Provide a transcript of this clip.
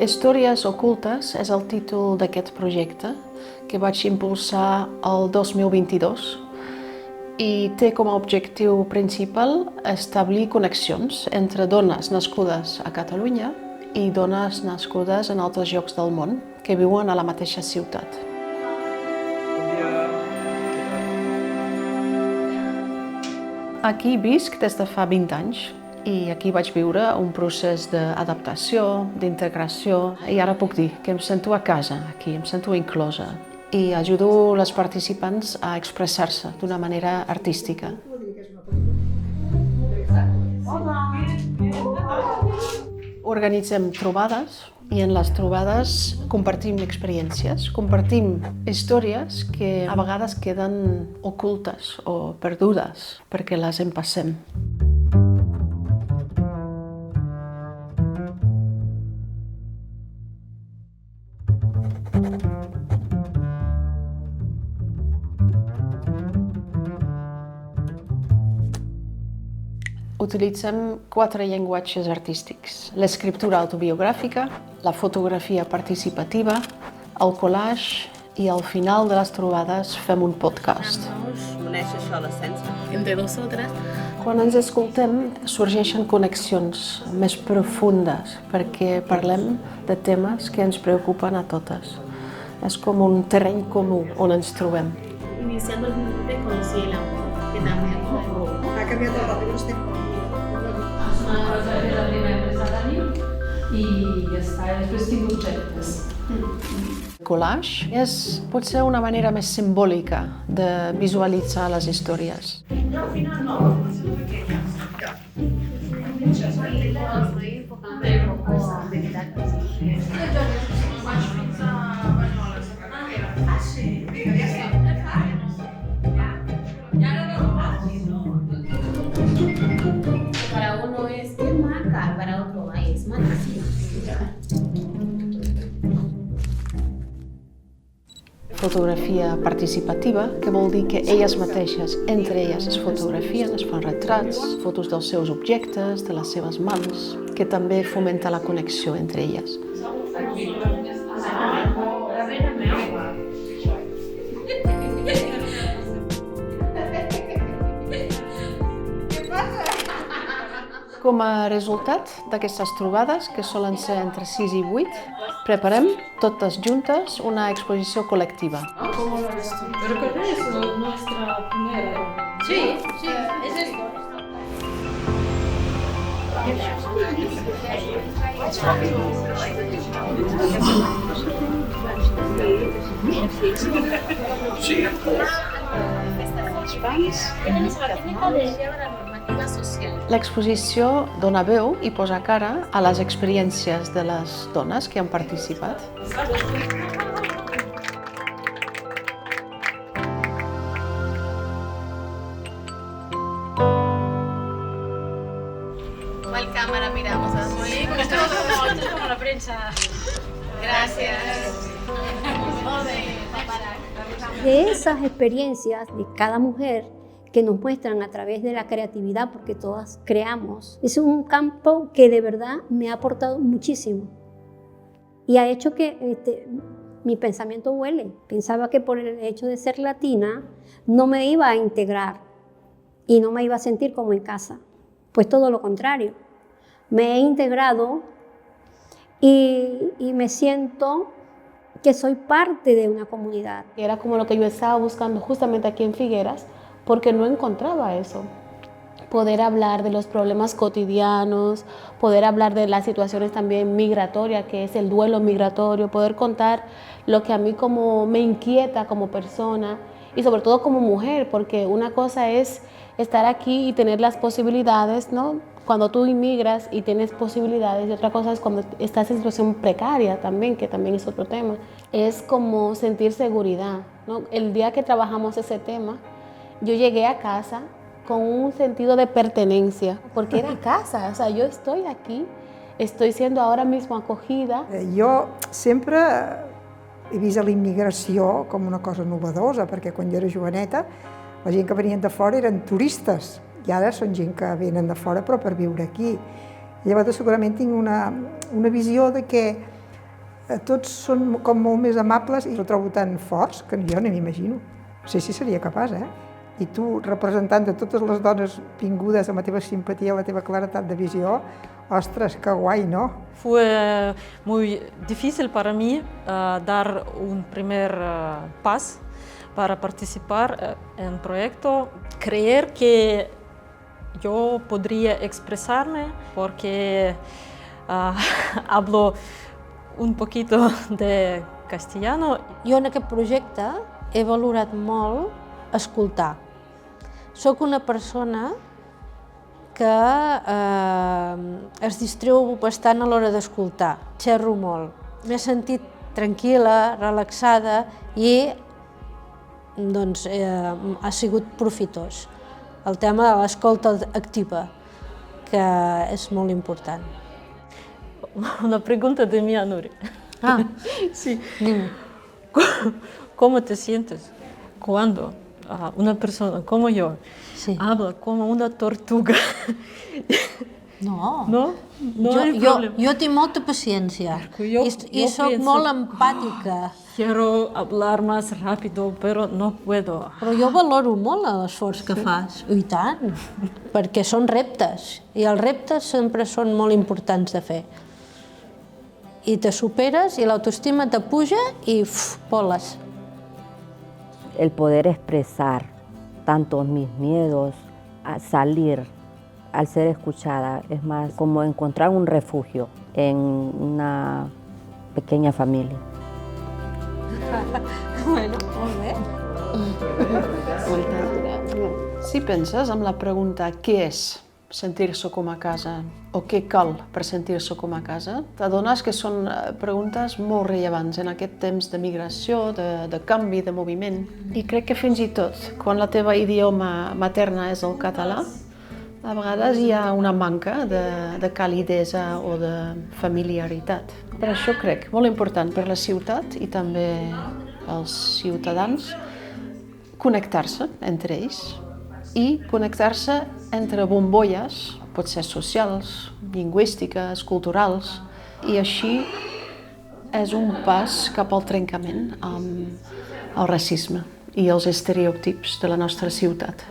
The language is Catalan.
Històries ocultes és el títol d'aquest projecte que vaig impulsar el 2022 i té com a objectiu principal establir connexions entre dones nascudes a Catalunya i dones nascudes en altres llocs del món que viuen a la mateixa ciutat. Aquí visc des de fa 20 anys i aquí vaig viure un procés d'adaptació, d'integració i ara puc dir que em sento a casa aquí, em sento inclosa i ajudo les participants a expressar-se d'una manera artística. Organitzem trobades i en les trobades compartim experiències, compartim històries que a vegades queden ocultes o perdudes perquè les empassem. Utilitzem 4 llenguatges artístics: l'escriptura autobiogràfica, la fotografia participativa, el collage i al final de les trobades fem un podcast. Uneix això l'essència. Entre nosotras. Quan ens escoltem sorgeixen connexions més profundes perquè parlem de temes que ens preocupen a totes. És com un terreny comú on ens trobem. Iniciando el te conocí el amor, que también Ha canviat el paper dels temps. La primera empresa d'ànim i ja està, després tinc objectes. Collage pot ser una manera més simbòlica de visualitzar les històries. Para uno es qué marca, para otro es magnífico. Fotografia participativa, que vol dir que elles mateixes, entre elles, es fotografien, es fan retrats, fotos dels seus objectes, de les seves mans, que també fomenta la connexió entre elles. Com a resultat d'aquestes trobades, que solen ser entre 6 i 8, preparem totes juntes una exposició col·lectiva. ¿Cómo lo ves tú? Pero con eso, nuestra primera. Sí, es esto. L'exposició dona veu i posa cara a les experiències de les dones que han participat. ¿Cuál cámara miramos? Sí, porque esto es como la prensa. Gracias. De esas experiencias de cada mujer que nos muestran a través de la creatividad, porque todas creamos, es un campo que de verdad me ha aportado muchísimo y ha hecho que mi pensamiento vuele. Pensaba que por el hecho de ser latina no me iba a integrar y no me iba a sentir como en casa, pues todo lo contrario. Me he integrado y me siento que soy parte de una comunidad. Era como lo que yo estaba buscando justamente aquí en Figueras, porque no encontraba eso. Poder hablar de los problemas cotidianos, poder hablar de las situaciones también migratorias, que es el duelo migratorio, poder contar lo que a mí como me inquieta como persona y sobre todo como mujer, porque una cosa es estar aquí y tener las posibilidades, ¿no? Cuando tú inmigras y tienes posibilidades, y otra cosa es cuando estás en situación precaria también, que también es otro tema. Es como sentir seguridad, ¿no? El día que trabajamos ese tema, yo llegué a casa con un sentido de pertenencia, porque era casa, o sea, yo estoy aquí, estoy siendo ahora mismo acogida. Jo sempre he vist la immigració com una cosa novedosa, perquè quan jo era joveneta La gent que venien de fora eren turistes i ara són gent que venen de fora però per viure aquí. Llavors segurament tinc una visió de que tots són com molt més amables i ho trobo tan forts que jo no m'imagino. No sé si seria capaç, I tu, representant de totes les dones vingudes amb la teva simpatia, la teva claretat de visió, ostres, que guai, ¿no? Fue muy difícil para mí dar un primer paso para participar en el proyecto, creer que yo podría expresarme porque hablo un poquito de castellano. Jo en aquest projecte he valorat molt escoltar. Soc una persona que es distreu bastant a l'hora d'escoltar, xerro molt. M'he sentit tranquil·la, relaxada i doncs, ha sigut profitós. El tema de l'escolta activa, que és molt important. Una pregunta de mi a Nuri. Sí. Dime. ¿Cómo te sientes cuando una persona como yo habla como una tortuga? No. No hay problema. Jo tinc molta paciència i soc molt empàtica. Quiero hablar más rápido, pero no puedo. Però jo valoro molt l'esforç que fas, i tant, perquè són reptes, i els reptes sempre són molt importants de fer. I te superes i l'autoestima te puja i voles. El poder expresar tanto mis miedos, a salir, al ser escuchada, es más como encontrar un refugio en una pequeña familia. Bueno, molt bé. Si penses en la pregunta què és sentir-se com a casa o què cal per sentir-se com a casa, t'adones que són preguntes molt rellevants en aquest temps de migració, de canvi, de moviment. I crec que fins i tot, quan la teva idioma materna és el català, a vegades hi ha una manca de calidesa o de familiaritat. Per això crec, molt important per la ciutat i també els ciutadans, connectar-se entre ells i connectar-se entre bombolles, pot ser socials, lingüístiques, culturals, i així és un pas cap al trencament amb el racisme i els estereotips de la nostra ciutat.